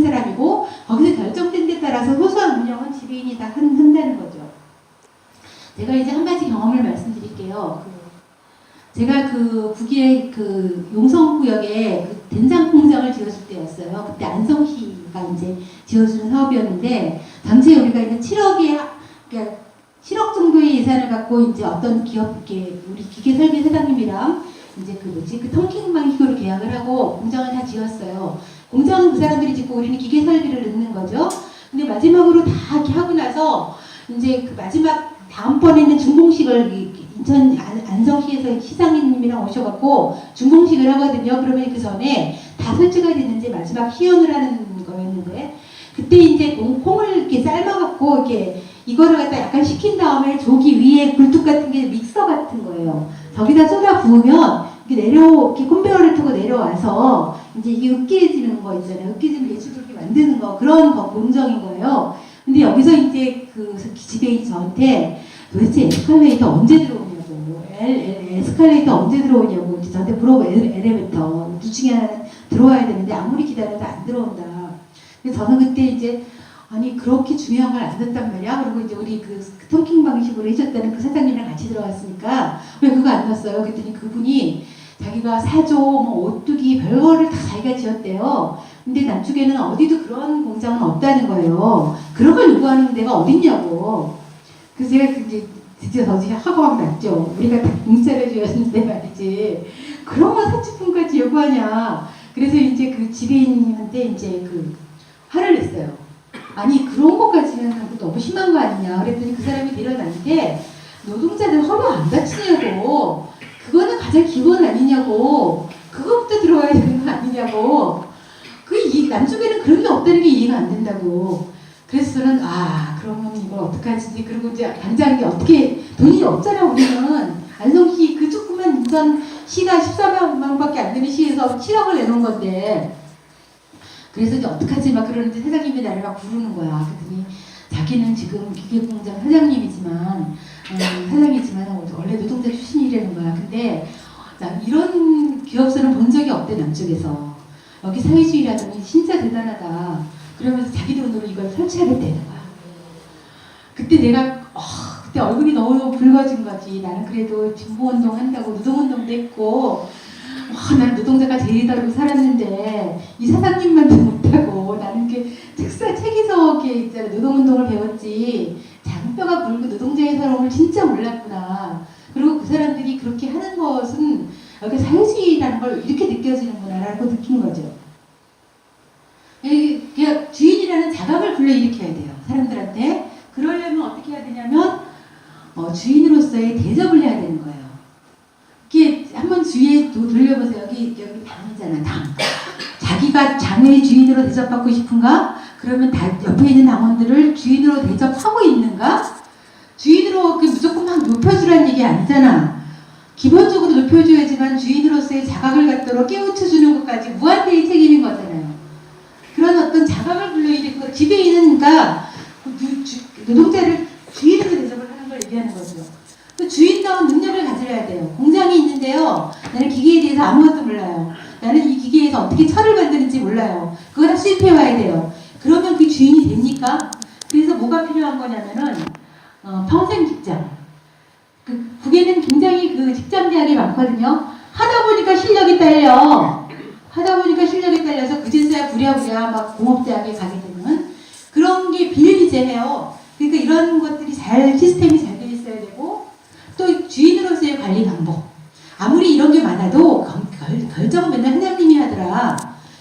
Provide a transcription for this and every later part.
사람이고 거기서 결정된 데 따라서 소소한 운영은 지배인이 다 한다는 거죠. 제가 이제 한 가지 경험을 말씀드릴게요. 제가 그 북위의 그 용성구역에 그 된장 공장을 지었을 때였어요. 그때 안성시가 이제 지어주는 사업이었는데 당시에 우리가 이제 7억의 그러니까 7억 정도의 예산을 갖고 이제 어떤 기업 우리 기계 설계 사장님이랑 이제 그 텅킹방 기구로 계약을 하고 공장을 다 지었어요. 공장은 그 사람들이 짓고 우리는 기계 설비를 넣는 거죠. 근데 마지막으로 다 이렇게 하고 나서 이제 그 마지막 다음번에는 중공식을 인천 안성시에서 시장님이랑 오셔갖고 중공식을 하거든요. 그러면 그 전에 다 설치가 됐는지 마지막 시연을 하는 거였는데 그때 이제 콩을 이렇게 삶아갖고 이렇게 이거를 갖다 약간 식힌 다음에 조기 위에 굴뚝 같은 게 믹서 같은 거예요. 저기다 쏟아 부으면 이렇게 이렇게 콤베어를 타고 내려와서 이제 이게 으깨지는 거 있잖아요. 으깨지면 예술을 이렇게 만드는 거 그런 공정인 거예요. 근데 여기서 이제 그 지배인이 저한테 도대체 에스컬레이터 언제 들어오냐고, 에스컬레이터 언제 들어오냐고 저한테 물어보 엘리베이터 둘 중에 하나는 들어와야 되는데 아무리 기다려도 안 들어온다. 그래서 저는 그때 이제 아니 그렇게 중요한 걸 안 듣단 말이야. 그리고 이제 우리 그 텅킹 방식으로 해줬다는 그 사장님이랑 같이 들어갔으니까 왜 그거 안 넣었어요? 그랬더니 그분이 자기가 사조, 뭐 오뚜기 별거를 다 자기가 지었대요. 근데 남쪽에는 어디도 그런 공장은 없다는 거예요. 그런 걸 요구하는 데가 어딨냐고. 그래서 제가 이제 드디어 더지 하고 났죠. 우리가 다 공짜로 지었는데 말이지. 그런 거 30분까지 요구하냐. 그래서 이제 그 지배인한테 이제 그 화를 냈어요. 아니 그런 것까지는 너무 심한 거 아니냐. 그랬더니 그 사람이 내려놨는데 노동자들 허리 안 다치냐고. 그거는 가장 기본 아니냐고. 그거부터 들어와야 되는 거 아니냐고. 남쪽에는 그런 게 없다는 게 이해가 안 된다고. 그래서 저는 그러면 이걸 어떡하지. 그리고 이제 당장 어떻게 돈이 없잖아 우리는. 안성시 그 조그만 우선 시가 14만 밖에 안 되는 시에서 7억을 내놓은 건데. 그래서 이제 어떡하지 막 그러는데 사장님이 나를 막 부르는 거야. 그랬더니 자기는 지금 기계공장 사장이지만 원래 노동자 출신이라는 거야. 근데 나 이런 기업서는 본 적이 없대 남쪽에서. 여기 사회주의라더니 진짜 대단하다. 그러면서 자기 돈으로 이걸 설치하겠다는 거야. 그때 내가 그때 얼굴이 너무 붉어진 거지. 나는 그래도 진보운동 한다고 노동운동도 했고 나는 노동자가 제일이라고 살았는데 이 사장님만 못하고 나는 책에서 있잖아 노동운동을 배웠지 장뼈가 굵고 노동자의 서러움을 진짜 몰랐구나. 그리고 그 사람들이 그렇게 하는 것은 여기 사회주의라는 걸 이렇게 느껴지는구나라고 느낀 거죠. 그냥 주인이라는 자각을 불러일으켜야 돼요. 사람들한테. 그러려면 어떻게 해야 되냐면 주인으로서의 대접을 해야 되는 거예요. 이렇게 한번 주위에 돌려보세요. 여기 당이잖아. 당. 자기가 장의 주인으로 대접받고 싶은가? 그러면 옆에 있는 당원들을 주인으로 대접하고 있는가? 주인으로 무조건 막 높여주라는 얘기 아니잖아. 기본적으로 높여줘야지만 주인으로서의 자각을 갖도록 깨우쳐주는 것까지 무한대의 책임인 거잖아요. 그런 어떤 자각을 불러일으키고 지배인은 그러니까 노동자를 주인으로 대접을 하는 걸 얘기하는 거죠. 그 주인다운 능력을 가져야 돼요. 공장이 있는데요. 나는 기계에 대해서 아무것도 몰라요. 나는 이 기계에서 어떻게 철을 만드는지 몰라요. 그걸 다 수입해 와야 돼요. 그러면 그 주인이 됩니까? 그래서 뭐가 필요한 거냐면은 평생 직장. 북에는 굉장히 그 직장 제약이 많거든요. 하다 보니까 실력이 딸려서 그제서야 부랴부랴 막 공업대학에 가게 되는 그런 게 비일비재해요. 그러니까 이런 것들이 시스템이 잘 돼 있어야 되고 또 주인으로서의 관리 방법. 아무리 이런 게 많아도 결정은 맨날 회장님이 하더라.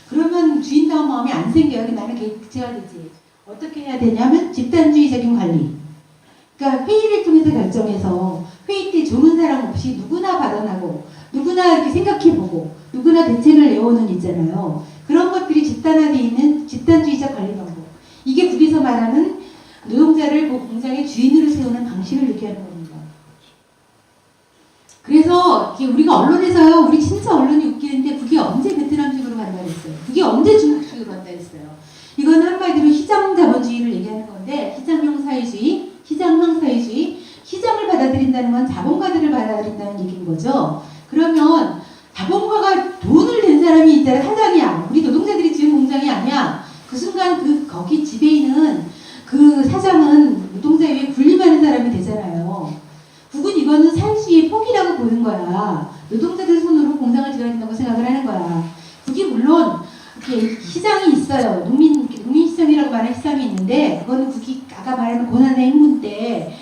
그러면 주인다운 마음이 안 생겨요. 나는 제가 되지. 어떻게 해야 되냐면 집단주의적인 관리. 그러니까 회의를 통해서 결정해서 회의 때 좋은 사람 없이 누구나 발언하고 누구나 이렇게 생각해보고 누구나 대책을 내오는 있잖아요. 그런 것들이 집단화되어 있는 집단주의적 관리 방법. 이게 북에서 말하는 노동자를 그 공장의 주인으로 세우는 방식을 얘기하는 겁니다. 그래서 우리가 언론에서요. 우리 진짜 언론이 웃기는데 북이 언제 베트남식으로 간다 했어요. 북이 언제 중국식으로 간다 했어요. 이건 한마디로 시장 자본주의를 얘기하는 건데 시장형 사회주의, 시장을 받아들인다는 건 자본가들을 받아들인다는 얘기인 거죠. 그러면 자본가가 돈을 낸 사람이 있잖아. 사장이야. 우리 노동자들이 지은 공장이 아니야. 그 순간 거기 지배인은 그 사장은 노동자 위에 군림하는 사람이 되잖아요. 북은 이거는 사회주의의 폭이라고 보는 거야. 노동자들 손으로 공장을 지어야 된다고 생각을 하는 거야. 북이 물론 이렇게 시장이 있어요. 농민 시장이라고 말하는 시장이 있는데 그거는 북이 아까 말하는 고난의 행군 때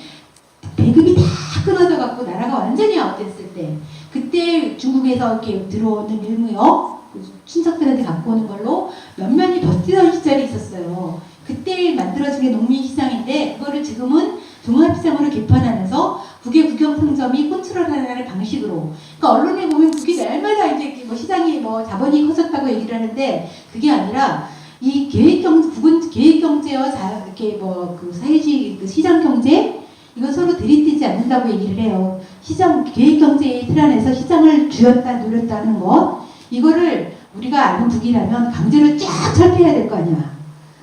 배급이 다 끊어져 갖고 나라가 완전히 아웃됐을 때 그때 중국에서 이렇게 들어오는 밀무역 친척들한테 갖고 오는 걸로 몇몇이 버티던 시절이 있었어요. 그때 만들어진 게 농민시장인데 그거를 지금은 종합시장으로 개편하면서 북의 국영상점이 컨트롤하는 방식으로. 그러니까 언론에 보면 북이 날마다 이제 뭐 시장이 뭐 자본이 커졌다고 얘기를 하는데 그게 아니라 이 북은 계획경제와 이렇게 뭐 그 사회주의 그 시장경제 이건 서로 들이대지 않는다고 얘기를 해요. 시장 계획경제의 틀 안에서 시장을 줄였다 누렸다는 것 이거를 우리가 아는 북이라면 강제로 쫙 철폐해야 될 거 아니야.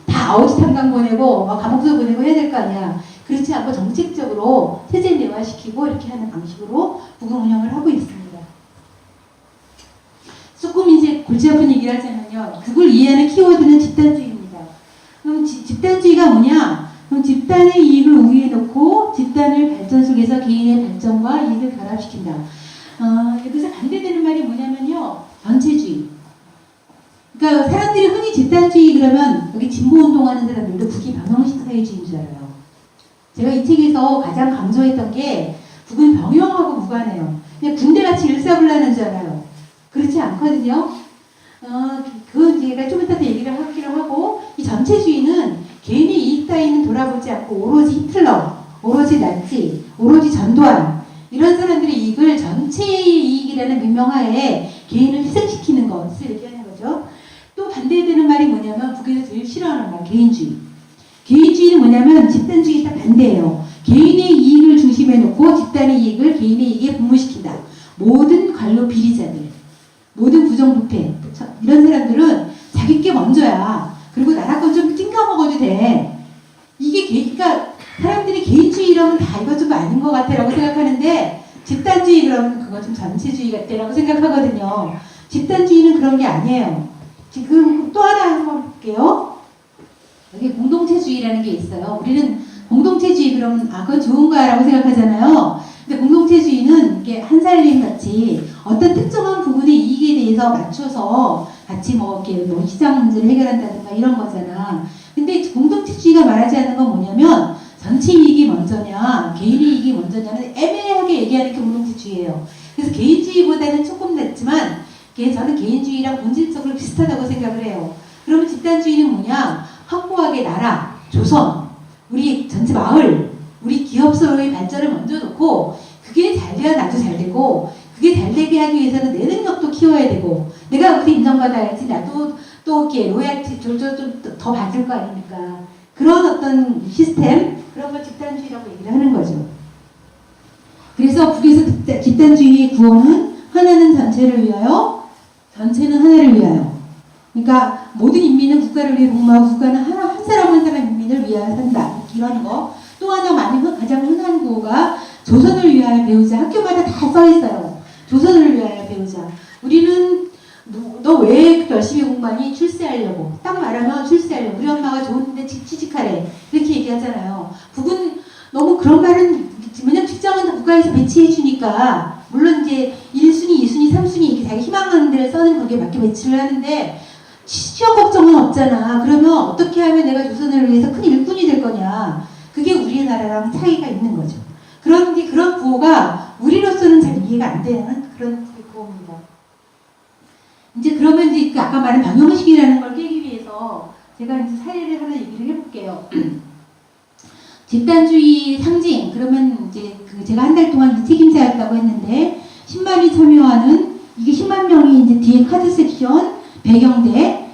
다 아우지 탄광 보내고 막 감옥소 보내고 해야 될 거 아니야. 그렇지 않고 정책적으로 세제 내화시키고 이렇게 하는 방식으로 북은 운영을 하고 있습니다. 조금 이제 골치 아픈 얘기를 하자면요. 그걸 이해하는 키워드는 집단주의입니다. 그럼 집단주의가 뭐냐? 그럼 집단의 이익을 우위에 놓고 집단을 발전 속에서 개인의 발전과 이익을 결합시킨다. 여기서 반대되는 말이 뭐냐면요. 전체주의. 그러니까 사람들이 흔히 집단주의 그러면 여기 진보운동하는 사람들도 북이 병영식 사회주의인 줄 알아요. 제가 이 책에서 가장 강조했던 게 북은 병영하고 무관해요. 그냥 군대같이 일사불란한 줄 알아요. 그렇지 않거든요. 그건 제가 좀 이따 얘기를 하기로 하고 이 전체주의는 개인의 이익 따위는 돌아보지 않고 오로지 히틀러, 오로지 나치, 오로지 전두환 이런 사람들의 이익을 전체의 이익이라는 명명하에 개인을 희생시키는 것을 얘기하는 거죠. 또 반대되는 말이 뭐냐면 북에서 제일 싫어하는 말 개인주의. 개인주의는 뭐냐면 집단주의 딱 반대예요. 개인의 이익을 중심에 놓고 집단의 이익을 개인의 이익에 분무시킨다. 모든 관료 비리자들, 모든 부정부패 이런 사람들은 자기 게 먼저야. 그리고 나라 건 좀 띵가먹어도 돼. 이게 그러니까 사람들이 개인주의 이러면 다 이거 좀 아닌 것 같아라고 생각하는데 집단주의 그러면 그거 좀 전체주의 같다라고 생각하거든요. 집단주의는 그런 게 아니에요. 지금 또 하나 한번 볼게요. 여기 공동체주의라는 게 있어요. 우리는 공동체주의 그러면 그건 좋은 거야라고 생각하잖아요. 근데 공동체주의는 이게 한살림 같이 어떤 특정한 부분의 이익에 대해서 맞춰서 같이 뭐 이렇게 뭐 시장 문제를 해결한다든가 이런 거잖아. 근데 공동체주의가 말하지 않는 건 뭐냐면 전체 이익이 먼저냐 개인의 이익이 먼저냐는 애매하게 얘기하는 게 공동체주의예요. 그래서 개인주의보다는 조금 낫지만 저는 개인주의랑 본질적으로 비슷하다고 생각을 해요. 그러면 집단주의는 뭐냐? 확고하게 나라, 조선, 우리 전체 마을, 우리 기업서의 발전을 먼저 놓고 그게 잘 돼야 나도 잘 되고 그게 잘 되게 하기 위해서는 내 능력도 키워야 되고 내가 어디 인정받아야지 나도 또 이렇게 로얄티 좀 더 받을 거 아닙니까? 그런 어떤 시스템 그런 걸 집단주의라고 얘기를 하는 거죠. 그래서 북에서 집단주의의 구호는 하나는 전체를 위하여 전체는 하나를 위하여. 그러니까 모든 인민은 국가를 위해 복무하고 국가는 한 사람 한 사람 인민을 위하여 산다. 이런 거. 또 하나 가장 흔한 구호가 조선을 위하여 배우자. 학교마다 다 써 있어요. 조선을 위하여 배우자. 우리는 너 왜 열심히 공부하니? 출세하려고. 딱 말하면 출세하려고. 우리 엄마가 좋은데 취직하래. 이렇게 얘기하잖아요. 북은 너무 그런 말은 왜냐면 직장은 다 국가에서 배치해 주니까 물론 이제 1순위, 2순위, 3순위 이렇게 자기 희망하는 데를 써는 거기에 맞게 배치를 하는데 취업 걱정은 없잖아. 그러면 어떻게 하면 내가 조선을 위해서 큰 일꾼이 될 거냐. 그게 우리나라랑 차이가 있는 거죠. 그런데 그런 구호가 우리로서는 잘 이해가 안 되는 그런 구호입니다. 이제 그러면 이제 아까 말한 병영식이라는 걸 깨기 위해서 제가 이제 사례를 하나 얘기를 해볼게요. 집단주의 상징 그러면 이제 제가 한 달 동안 책임자였다고 했는데 10만이 참여하는 이게 10만 명이 이제 뒤에 카드 섹션 배경대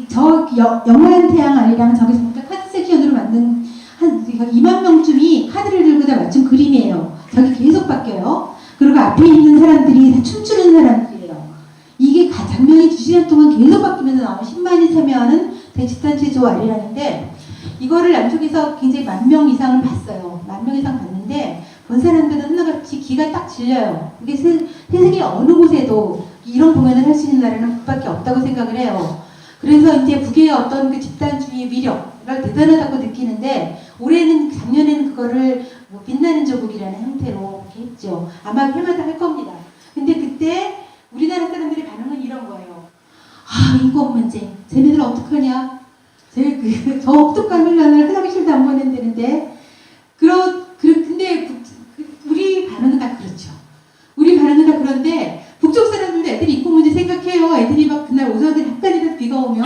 저 영원한 태양 아래랑 저기 보니까 카드 섹션으로 만든 한 2만 명쯤이 카드를 들고 다 맞춘 그림이에요. 저기 계속 바뀌어요. 그리고 앞에 있는 사람들이 다 춤추는 사람들이에요. 이게 장면이 2시간 동안 계속 바뀌면서 나오는 10만이 참여하는 대집단체조 아래라는데 이거를 남쪽에서 굉장히 10,000명 이상을 봤어요. 10,000명 이상 봤는데 본 사람들은 하나같이 기가 딱 질려요. 이게 세계 어느 곳에도 이런 공연을 할 수 있는 나라는 북밖에 없다고 생각을 해요. 그래서 이제 북의 어떤 그 집단주의 위력을 대단하다고 느끼는데 올해는 작년에는 그거를 뭐 빛나는 조국이라는 형태로 이렇게 했죠. 아마 해마다 할 겁니다. 근데 그때 우리나라 사람들의 반응은 이런 거예요. 아, 인권 문제. 쟤네들 어떡하냐? 저 혹독한 훈련을 화장실도 안 보낸다는데. 근데 우리 반응은 다 그렇죠. 우리 반응은 다 그런데 북쪽 사람들도 애들이 인권 문제 생각해요. 애들이 막 그날 오전에 학단에서 비가 오면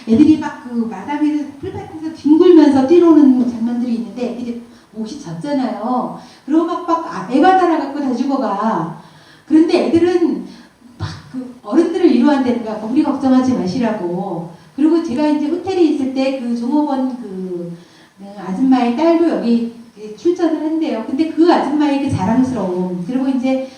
애들이 막 그 마당에서 풀밭에서 뒹굴면서 뛰노는 장면들이 있는데 애들이 옷이 젖잖아요. 그러고 막 애가 달아갖고 다 죽어가. 그런데 애들은 막 그 어른들을 위로한다는 거야. 우리 걱정하지 마시라고. 그리고 제가 이제 호텔에 있을 때 그 종업원 그 아줌마의 딸도 여기 출전을 한대요. 근데 그 아줌마의 그 자랑스러움. 그리고 이제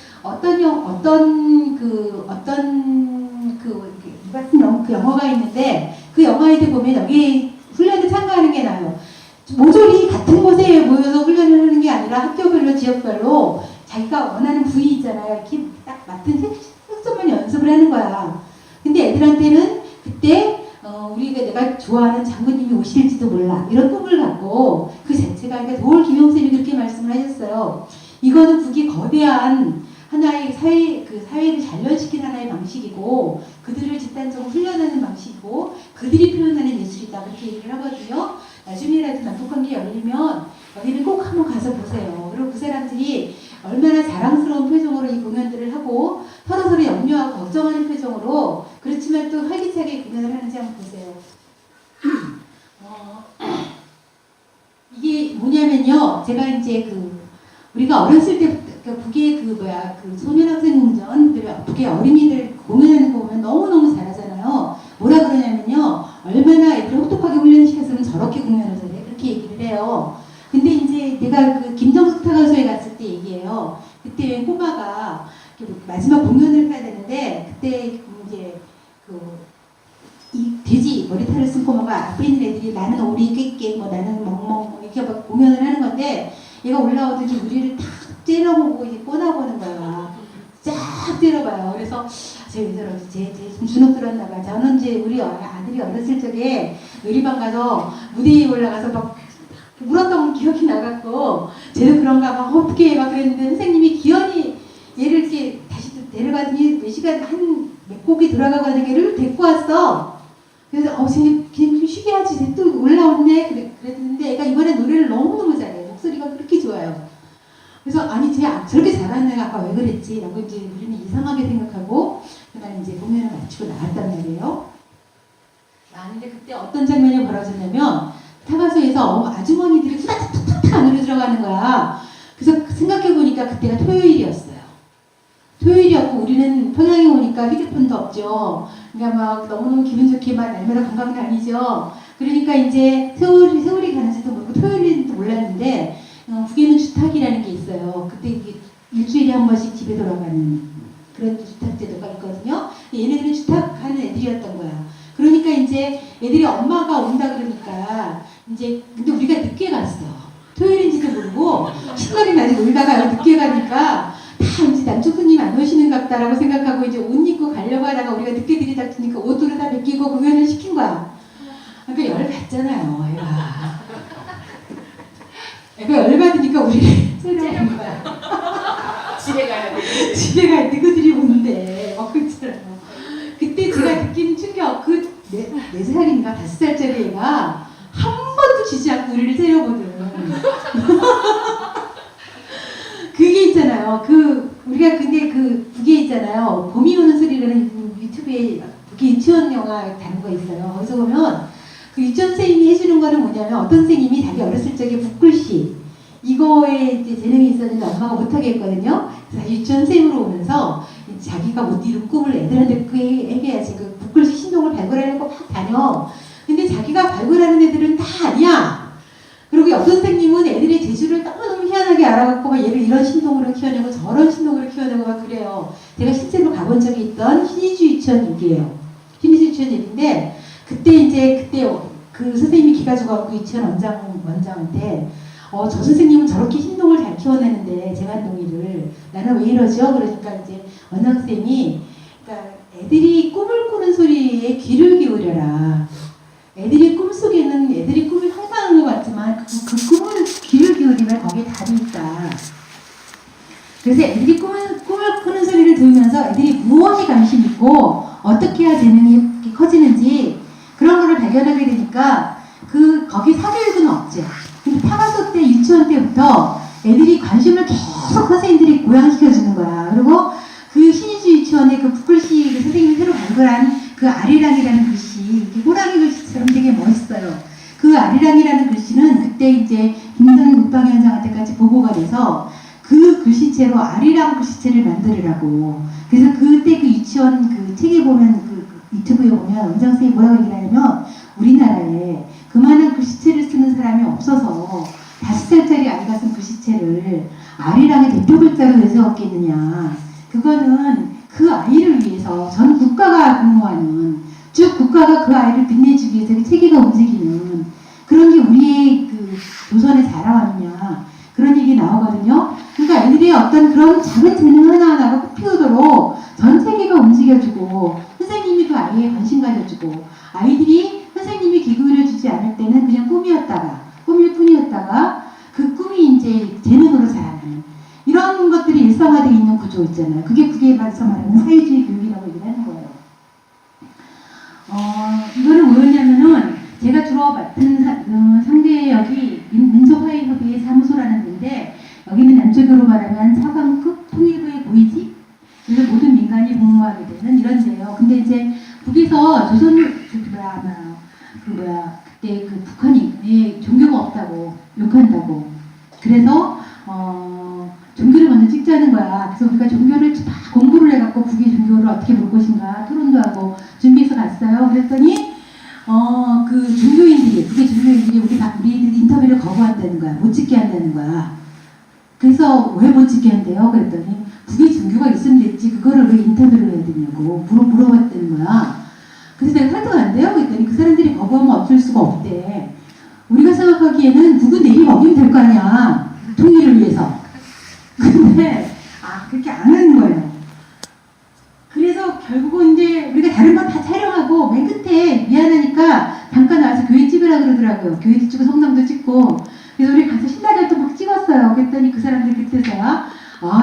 그 영화가 있는데 그 영화에 보면 여기 훈련에 참가하는 게 나아요. 모조리 같은 곳에 모여서 훈련을 하는 게 아니라 학교별로 지역별로 자기가 원하는 부위 있잖아요. 이렇게 딱 맡은 색소만 연습을 하는 거야. 근데 애들한테는 그때 내가 좋아하는 장군님이 오실지도 몰라. 이런 꿈을 갖고 그 자체가 그러니까 도올 김용쌤이 그렇게 말씀을 하셨어요. 이거는 북이 거대한 하나의 사회를 단련시킨 하나의 방식이고 그들을 집단적으로 훈련하는 방식이고 그들이 표현하는 예술이다. 그렇게 얘기를 하거든요. 나중에라도 남북관계 열리면 여기는 꼭 한번 가서 보세요. 그리고 그 사람들이 얼마나 자랑스러운 표정으로 이 공연들을 하고 서로서로 염려하고 걱정하는 표정으로 그렇지만 또 활기차게 공연을 하는지 한번 보세요. 이게 뭐냐면요. 제가 이제 우리가 어렸을 때부터 북의 소년학생공전 북의 어린이들 공연하는 거 보면 너무너무 잘하잖아요. 뭐라 그러냐면요. 얼마나 애들을 혹독하게 훈련시켰으면 저렇게 공연을 잘해. 그렇게 얘기를 해요. 근데 이제 내가 그 김정숙 타가소에 갔을 때 얘기해요. 그때 꼬마가 마지막 공연을 해야 되는데 그때 이제 이 돼지 머리털을 쓴 꼬마가 앞에 있는 애들이 나는 오리 꾀깨 뭐 나는 멍멍 이렇게 막 공연을 하는 건데 얘가 올라오더니 우리를 탁 째려보고 이제 꼬나보는 거야. 쫙 째려봐요. 그래서 쟤 주눅 들었나봐. 저는 이제 우리 아들이 어렸을 적에 놀이방 가서 무대에 올라가서 막 울었던 기억이 나갖고 쟤도 그런가 막 어떻게 막 그랬는데 선생님이 기현이 얘를 이렇게 다시 데려가더니 몇 시간 몇 곡이 돌아가는 걔를 데리고 왔어. 그래서 쟤 그냥 쉬게 하지. 쟤 또 올라왔네. 그랬는데 애가 이번에 노래를 너무너무 잘해. 목소리가 그렇게 좋아요. 그래서 아니 쟤 저렇게 잘하는 애가 아까 왜 그랬지? 라고 이제 우리는 이상하게 생각하고 그날 이제 공연을 마치고 나왔단 말이에요. 나왔는데 그때 어떤 장면이 벌어졌냐면 타가소에서 아주머니들이 후다닥닥닥 안으로 들어가는 거야. 그래서 생각해보니까 그때가 토요일이었어요. 토요일이었고 우리는 평양에 오니까 휴대폰도 없죠. 그러니까 막 너무너무 기분 좋게 막 날마다 관광 다니죠. 그러니까 이제 세월이 가는지도 모르고 토요일인지도 몰랐는데 북에는 주탁이라는 게 있어요. 그때 이게 일주일에 한 번씩 집에 돌아가는 그런 주탁 제도가 있거든요. 얘네들은 주탁하는 애들이었던 거야. 그러니까 이제 애들이 엄마가 온다 그러니까 이제 근데 우리가 늦게 갔어. 토요일인지도 모르고 신나게 낮에 놀다가 늦게 가니까 다 이제 남쪽 손님 안 오시는 같다라고 생각하고 이제 옷 입고 가려고 하다가 우리가 늦게 들이닥치니까 옷으로 다 벗기고 공연을 시킨 거야. 그러니까 열 받잖아요, 애가 열 받으니까 우리를 째려보는 거야. 집에 가야 돼. 집에 갈 때 그들이 오는데 막 그랬잖아요. 그때 제가 느낀 충격 네 살인가 5살짜리 애가 한 번도 지지 않고 우리를 때려보든 그게 있잖아요. 우리가 근데 북에 있잖아요. 봄이 오는 소리라는 유튜브에 북의 유치원 영화 다른 거 있어요. 거기서 보면 그 유치원 선생님이 해주는 거는 뭐냐면 어떤 선생님이 자기 어렸을 적에 북글씨 이거에 이제 재능이 있었는데 엄마가 못하게 했거든요. 그래서 유치원 선생님으로 오면서 자기가 못 이룬 꿈을 애들한테 얘기해야지. 그 북글씨 신동을 발굴하려고 막 다녀. 근데 자기가 발굴하는 애들은 다 아니야. 그리고 옆 선생님은 애들의 재주를 너무너무 희한하게 알아갖고 막 얘를 이런 신동으로 키워내고 저런 신동으로 키워내고 막 그래요. 제가 실제로 가본 적이 있던 신의주 유치원 얘기예요. 신의주 유치원 얘기인데 그때 그 선생님이 기가 죽어갖고 유치원 원장한테 저 선생님은 저렇게 신동을 잘 키워내는데 재간동이를 나는 왜 이러죠? 그러니까 이제 원장 선생님이 그러니까 애들이 꿈을 꾸는 소리에 귀를 기울여라. 애들이 꿈속에는 애들이 꿈을 상상하는 것 같지만 그 꿈을 귀를 기울이면 거기에 답이 있다. 그래서 애들이 꿈을 꾸는 소리를 들으면서 애들이 무엇에 관심 있고 어떻게 해야 재능이 커지는지 그런 거를 발견하게 되니까 거기 사교육은 없죠. 근데 타가소 때 유치원 때부터 애들이 관심을 계속 선생님들이 고양시켜주는 거야. 그리고 그 신인수 유치원의 그 붓글씨 그 선생님이 새로 발굴한 그 아리랑이라는 글씨, 이렇게 호랑이 글씨처럼 되게 멋있어요. 그 아리랑이라는 글씨는 그때 이제 김선 국방위원장한테까지 보고가 돼서 그 글씨체로 아리랑 글씨체를 만들으라고. 그래서 그때 그 유치원 그 책에 보면 그 유튜브에 보면 원장 선생님이 뭐라고 얘기를 하냐면 우리나라에 그만한 글씨체를 쓰는 사람이 없어서 5살짜리 아이가 쓴 글씨체를 아리랑의 대표 글자로 내세웠겠느냐. 그거는 그 아이를 위해서 전 국가가 근무하는 쭉 국가가 그 아이를 빛내주기 위해서 체계가 움직이는 그런 게 우리의 그 조선에 자라왔냐 그런 얘기 나오거든요. 그러니까 애들이 어떤 그런 작은 재능 하나하나가 피우도록 전 체계가 움직여주고 선생님이 그 아이에 관심 가져주고 아이들이 선생님이 기울여주지 않을 때는 그냥 꿈일 뿐이었다가 그 꿈이 이제 재능으로 자라는 이런 것들이 일상화되어 있는 구조 있잖아요. 그게 북에서 말하는 사회주의 교육이라고 얘기를 하는 거예요. 이거는 뭐였냐면은 제가 주로 맡은 상대역이 민족화해협의회 사무소라는 데인데 여기는 남쪽으로 말하면 차관급 통일부의 고위직 그래서 모든 민간이 복무하게 되는 이런 데예요. 근데 이제 북에서 그때 그 북한이 종교가 없다고 욕한다고 그래서 종교를 먼저 찍자는 거야. 그래서 우리가 종교를 다 공부를 해갖고 북의 종교를 어떻게 볼 것인가 토론도 하고 준비해서 갔어요. 그랬더니 그 종교인들이 북의 종교인들이 우리 인터뷰를 거부한다는 거야. 못 찍게 한다는 거야. 그래서 왜 못 찍게 한대요? 그랬더니 북의 종교가 있으면 됐지 그거를 왜 인터뷰를 해야 되냐고 물어봤다는 거야. 그래서 내가 설득 안 돼요? 그랬더니 그 사람들이 거부하면 어쩔 수가 없대. 우리가 생각하기에는 북은 내일 먹이면 될 거 아니야. 통일을 위해서. 근데 그렇게 안 하는 거예요. 그래서 결국은 이제 우리가 다른 건 다 촬영하고 맨 끝에 미안하니까 잠깐 와서 교회 찍으라 그러더라고요. 교회도 찍고 성당도 찍고. 그래서 우리 가서 신나게 또 막 찍었어요. 그랬더니 그 사람들 그때서야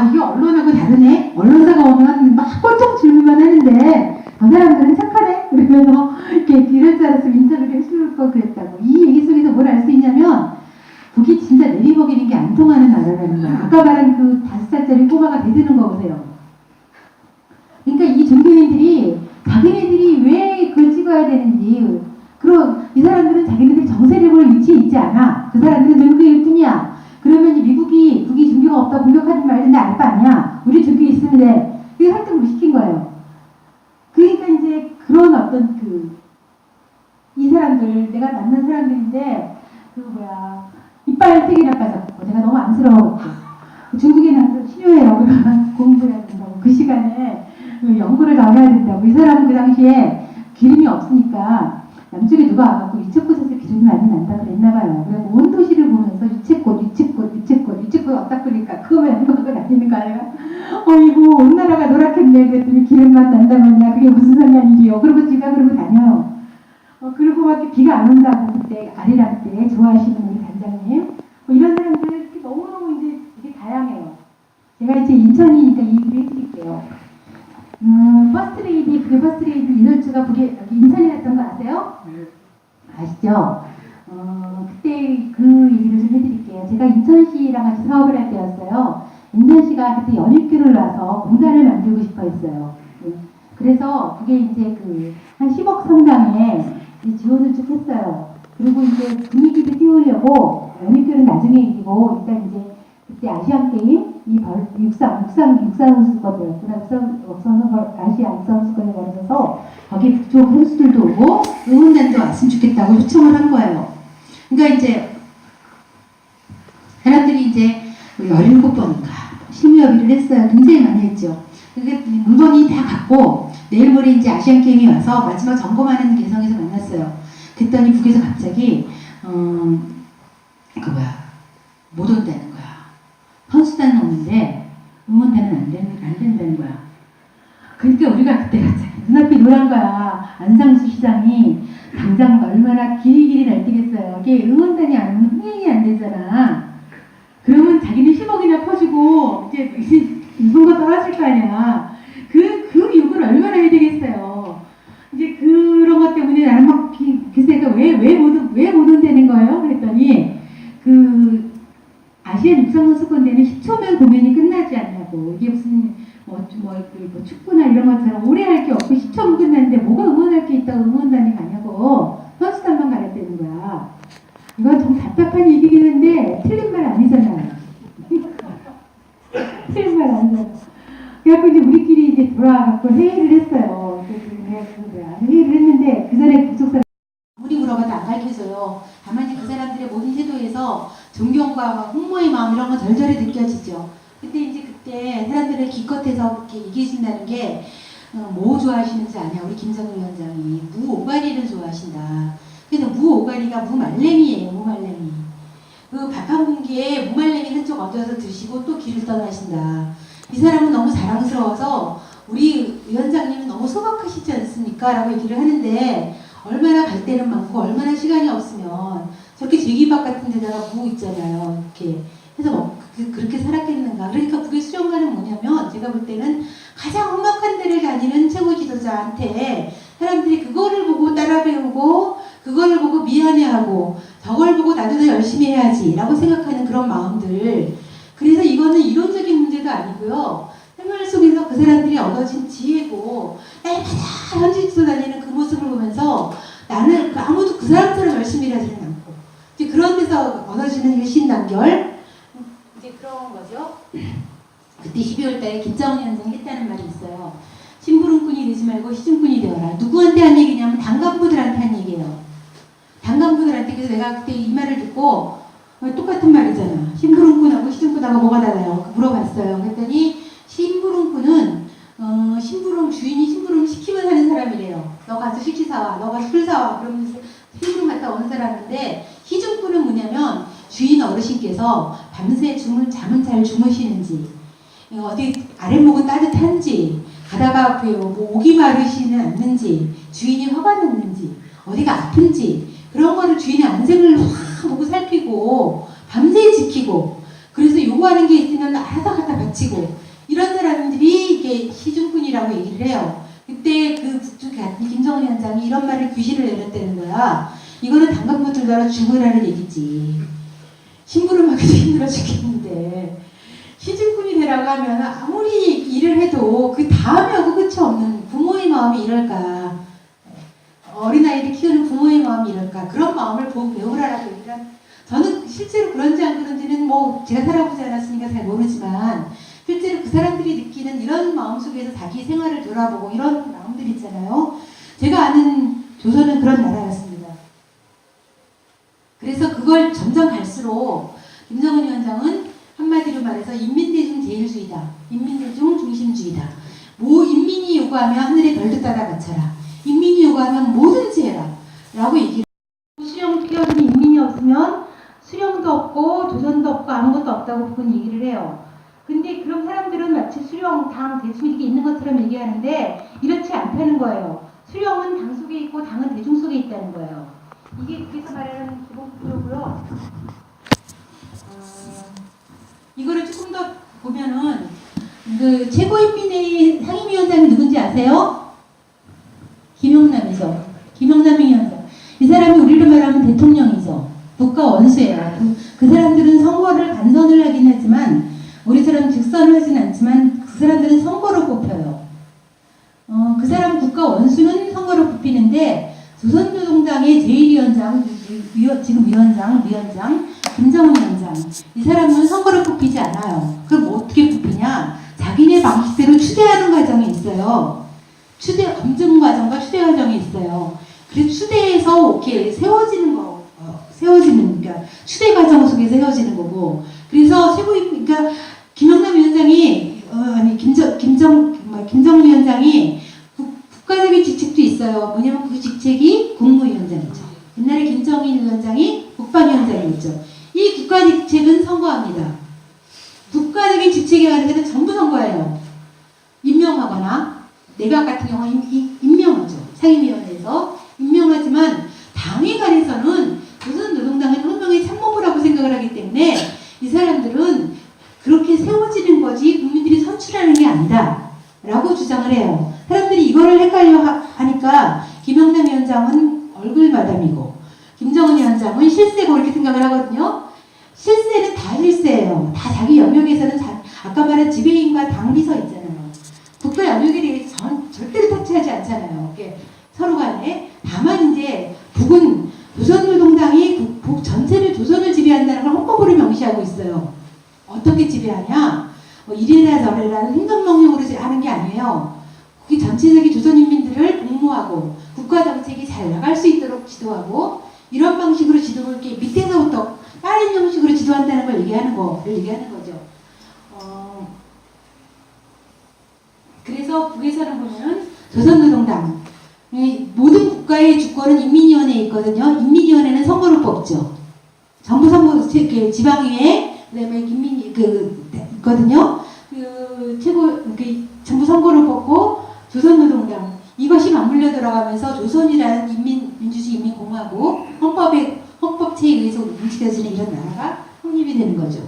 이게 언론하고 다르네. 언론사가 오면 막 꼴통 질문만 하는데 저 사람들은 착하네. 그러면서 이렇게 이럴 줄 알았으면 인터뷰를 해줄 걸 그랬다고. 이 얘기 속에서 뭘 알 수 있냐면 북이 진짜 내리먹이는 게 안 통하는 나라라는 거야. 아까 말한 그 5살짜리 꼬마가 대드는 거 보세요. 그러니까 이 종교인들이 자기네들이 왜 그걸 찍어야 되는지 그럼 이 사람들은 자기네들 정세를 볼 위치에 있지 않아. 그 사람들은 종교일 뿐이야. 그러면 북이 종교가 없다 공격하지 말든지 알 거 아니야. 우리 종교 있으면 돼. 그게 설득 못 시킨 거예요. 그러니까 이제 그런 어떤 이 사람들 내가 만난 사람들인데 이빨 3개나 빠졌고 제가 너무 안쓰러웠고 중국에 나서 치료해요. 그러면 공부해야 된다고 그 시간에 연구를 더 해야 된다고 이 사람은 그 당시에 기름이 없으니까 남쪽에 누가 와갖고 유채꽃에서 기름이 많이 난다 그랬나 봐요. 그래서 온 도시를 보면서 유채꽃 왔다 보니까 그거 왜 안 먹고 다니는 거예요. 이거 온 나라가 노랗겠네. 그랬더니 기름만 난다면야 그게 무슨 상관이지요. 그러고 지가 그러고 다녀요. 그리고 막 비가 안 온다고 그때 아리랑 때 좋아하시는 우리 단장님 이런 사람들 너무너무 이제 되게 다양해요. 제가 이제 인천이니까 이 얘기를 해드릴게요. 버스트레이디 북의 버스트레이디 이설주가 북에 여기 인천에 갔던 거 아세요? 아시죠? 그때 그 얘기를 좀 해드릴게요. 제가 인천시랑 같이 사업을 할 때였어요. 인천시가 그때 연입교를 놔서 공단을 만들고 싶어 했어요. 그래서 그게 이제 한 10억 상당의 지원을 쭉 했어요. 그리고 이제 분위기를 띄우려고 연입교는 나중에 일이고 일단 이제 그때 아시안 게임 육상 선수권이었구나. 아시아 육상 선수권이 벌어져서 거기 북쪽 선수들도 오고 응원단도 왔으면 좋겠다고 요청을 한 거예요. 그러니까 이제 사람들이 이제 17번인가 심의협의를 했어요. 굉장히 많이 했죠. 그게 물건이 다 갔고 내일 모레 이제 아시안 게임이 와서 마지막 점검하는 개성에서 만났어요. 그랬더니 북에서 갑자기 못 온다는 거야. 선수단은 오는데 응원단은 안 된다는 거야. 그러니까 우리가 그때 갑자기 입장이 당장 얼마나 길이 날뛰겠어요. 이게 응원단이 아니면 흥행이 안 되잖아. 그러면 자기는 10억이나 퍼주고 이제 이분과 떨어질 거 아니야. 그 욕을 얼마나 해야 되겠어요. 이제 그런 것 때문에 나는 막 글쎄 왜못 온다는 거예요? 그랬더니 그 아시안 육상선수권대회는 10초면 공연이 끝나지 않냐고. 이게 무슨 뭐 축구나 이런 것처럼 오래 할 게 없고 10초면 끝났는데 뭐가 응원할 게 있다고 응원단이 가냐고. 선수단만 가랬다는 거야. 이건 좀 답답한 얘기긴 한데 틀린 말 아니잖아요. 틀린 말 아니잖아요. 그래갖고 이제 우리끼리 이제 돌아와갖고 회의를 했어요. 회의를 했는데 그 전에 구속사 아무리 물어봐도 안 가르쳐줘요. 다만 그 사람들의 모든 태도에서 존경과 홍모의 마음 이런 건 절절히 느껴지죠. 근데 이제 그때 사람들을 기껏해서 이렇게 얘기해 준다는 게 뭐 좋아하시는지 아냐. 우리 김정은 위원장이 무오가리를 좋아하신다. 그래서 무오가리가 무말랭이에요. 무말랭이. 그 밥 한 공기에 무말랭이 한쪽 얹어서 드시고 또 길을 떠나신다. 이 사람은 너무 자랑스러워서 우리 위원장님은 너무 소박하시지 않습니까? 라고 얘기를 하는데 얼마나 갈 데는 많고 얼마나 시간이 없으면 저렇게 제기밥 같은 데다가 무 있잖아요. 이렇게 해서 뭐 그렇게 살았겠는가. 그러니까 그게 수련가는 뭐냐면 제가 볼 때는 가장 험악한 데를 다니는 최고 지도자한테 사람들이 그거를 보고 따라 배우고 그거를 보고 미안해하고 저걸 보고 나도 더 열심히 해야지 라고 생각하는 그런 마음들. 그래서 이거는 이론적인 문제도 아니고요. 생활 속에서 그 사람들이 얻어진 지혜고 날마다 현지에서 다니는 그 모습을 보면서 나는 아무도 그 사람처럼 열심히 일하지는 않고 이제 그런 데서 얻어지는 일신단결 이제 그런 거죠. 그때 12월 달에 김정은 위원장이 했다는 말이 있어요. 심부름꾼이 되지 말고 시중꾼이 되어라. 누구한테 한 얘기냐면 당간부들한테 한 얘기예요. 당간부들한테. 그래서 내가 그때 이 말을 듣고 똑같은 말이잖아. 심부름꾼하고 시중꾼하고 뭐가 달라요? 물어봤어요. 그랬더니 심부름꾼은 주인이 심부름 시키면 하는 사람이래요. 너 가서 식기 사와, 너가 술 사와. 그러면서 심부름 갔다 오는 사람인데 시중꾼은 뭐냐면 주인 어르신께서 밤새 잠은 잘 주무시는지 어디 아랫목은 따뜻한지 가다가 뭐 오기 마르시는 않는지 주인이 화가 났는지 어디가 아픈지 그런 거를 주인의 안색을 확 보고 살피고 밤새 지키고 그래서 요구하는 게 있으면 알아서 갖다 바치고 이런 사람들이 이게 시중꾼이라고 얘기를 해요. 그때 그 북쪽 같은 김정은 위원장이 이런 말을 규시를 내렸다는 거야. 이거는 당간부들과 죽으라는 얘기지. 심부름하기도 힘들어 죽겠는데 시중꾼이 되라고 하면 아무리 일을 해도 그 다음에 하고 끝이 없는 부모의 마음이 이럴까. 어린아이를 키우는 부모의 마음이 이럴까. 그런 마음을 보고 배우라라고 얘기를 저는 실제로 그런지 안 그런지는 뭐 제가 살아보지 않았으니까 잘 모르지만 실제로 그 사람들이 느끼는 이런 마음 속에서 자기 생활을 돌아보고 이런 마음들 있잖아요. 제가 아는 조선은 그런 나라였습니다. 그래서 그걸 점점 갈수록 김정은 위원장은 한마디로 말해서 인민대중 제일주의다. 인민대중 중심주의다. 인민이 요구하면 하늘의 별도 따라 바쳐라. 인민이 요구하면 뭐든지 해라. 라고 얘기를 수령 끼어드는 인민이 없으면 수령도 없고 조선도 없고 아무것도 없다고 그분 얘기를 해요. 근데 그런 사람들은 마치 수령, 당, 대충 이렇게 있는 것처럼 얘기하는데 이렇지 않다는 거예요. 수령은 당 속에 있고 당은 대중 속에 있다는 거예요. 이게 그래서 말하는 기본 구조고요. 이거를 조금 더 보면은 그 최고인민회의 상임위원장이 누군지 아세요? 김영남이죠. 김영남 위원장. 이 사람이 우리로 말하면 대통령이죠. 국가 원수예요. 그 사람들은 선거를 간선을 하긴 하지만 우리처럼 직선을 하진 않지만 그 사람들은 선거로 뽑혀요. 그 사람 국가 원수는 선거로 뽑히는데 조선노동당의 제1위원장, 지금 위원장 김정은 위원장 이 사람은 선거로 뽑히지 않아요. 그럼 뭐 어떻게 뽑히냐? 자기네 방식대로 추대하는 과정이 있어요. 검증 과정과 추대 과정이 있어요. 그래서 추대에서 이렇게 그러니까 추대 과정 속에서 세워지는 거고. 그래서 그러니까 김영남 위원장이 김정은 위원장이 국가적인 직책도 있어요. 뭐냐면 그 직책이 국무위원장이죠. 옛날에 김정인 위원장이 국방위원장이었죠. 이 국가 직책은 선거합니다. 국가적인 직책에 가는 데는 전부 선거예요. 임명하거나 내각 같은 경우는 임명하죠. 상임위원회에서 김정은 위원장은 실세고 이렇게 생각을 하거든요. 실세는 다 실세예요. 다 자기 영역에서는 아까 말한 지배인과 당비서 있잖아요. 국가 영역에 대해서 절대로 터치하지 않잖아요. 이게 서로 간에. 다만 이제 북은 조선노동당이 북 전체를 조선을 지배한다는 걸 헌법으로 명시하고 있어요. 어떻게 지배하냐? 뭐 이래라 저래라 행정명령으로 하는 게 아니에요. 국기 전체적인 조선인민들을 복무하고 국가 정책이 잘 나갈 수 있도록 지도하고 이런 방식으로 지도를 이렇게 밑에서부터 빠른 형식으로 지도한다는 걸 얘기하는 거죠. 그래서 북에서는 보면 조선노동당 모든 국가의 주권은 인민위원회에 있거든요. 인민위원회는 선거를 뽑죠. 정부 선거 지방위에 그다음에 있거든요. 정부 선거를 뽑고 조선노동당 이것이 맞물려 들어가면서 조선이라는 민주주의 인민공화국 헌법체에 의해서 움직여지는 이런 나라가 확립이 되는 거죠.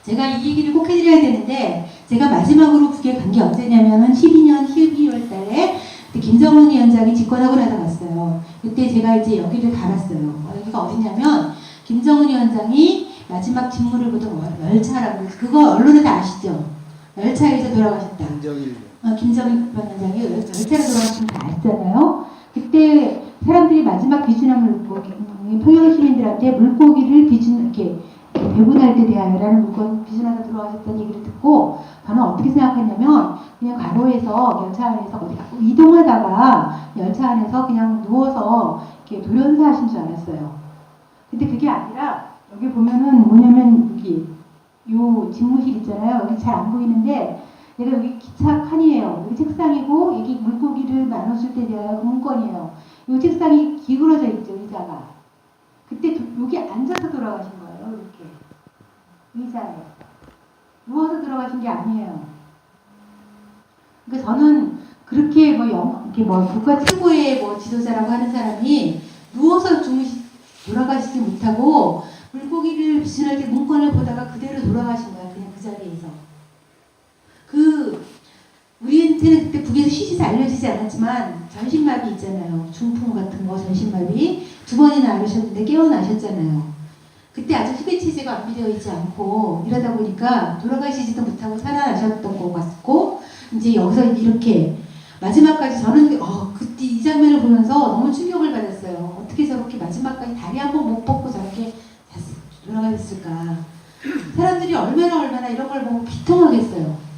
제가 이 얘기를 꼭 해드려야 되는데 제가 마지막으로 북에 간 게 언제냐면은 12년 12월 달에 김정은 위원장이 집권하고 나서 갔어요. 그때 제가 이제 여기를 가봤어요. 여기가 어디냐면 김정은 위원장이 마지막 직무를 보던 열차라고 그거 언론에 다 아시죠? 열차에서 돌아가셨다. 김정일 위원장이 열차로 돌아가신 거 아시잖아요. 그때 사람들이 마지막 귀순함을 평양 시민들한테 물고기를 이렇게 배분할 때 대하여라는 물건 귀순하다 돌아가셨다는 얘기를 듣고 저는 어떻게 생각했냐면 그냥 가로에서 열차 안에서 어디 이동하다가 열차 안에서 그냥 누워서 이렇게 돌연사하신 줄 알았어요. 근데 그게 아니라 여기 보면은 뭐냐면 여기 요 집무실 있잖아요. 여기 잘 안 보이는데 얘가 여기 기차 칸이에요. 여기 책상이고 여기 물고기를 나눠줄 때 대하여 그 문건이에요. 요 책상이 기울어져 있죠. 의자가. 그때 여기 앉아서 돌아가신 거예요. 이렇게 의자에 누워서 돌아가신 게 아니에요. 그러니까 저는 그렇게 이렇게 국가 최고의 지도자라고 하는 사람이 누워서 돌아가시지 못하고 물고기를 비신할 때 문건을 보다가 그대로 돌아가신 거야. 그냥 그 자리에서. 우리한테는 그때 북에서 시시도 알려지지 않았지만 전신마비 있잖아요. 중풍 같은 거 전신마비 2번이나 앓으셨는데 깨어나셨잖아요. 그때 아직 휴대체제가 안비되어 있지 않고 이러다 보니까 돌아가시지도 못하고 살아나셨던 것 같고 이제 여기서 이렇게 마지막까지 저는 그때 이 장면을 보면서 너무 충격을 받았어요. 어떻게 저렇게 마지막까지 다리 한 번 못 뻗고 저렇게 돌아가셨을까. 사람들이 얼마나 이런 걸 보고 비통하겠어요.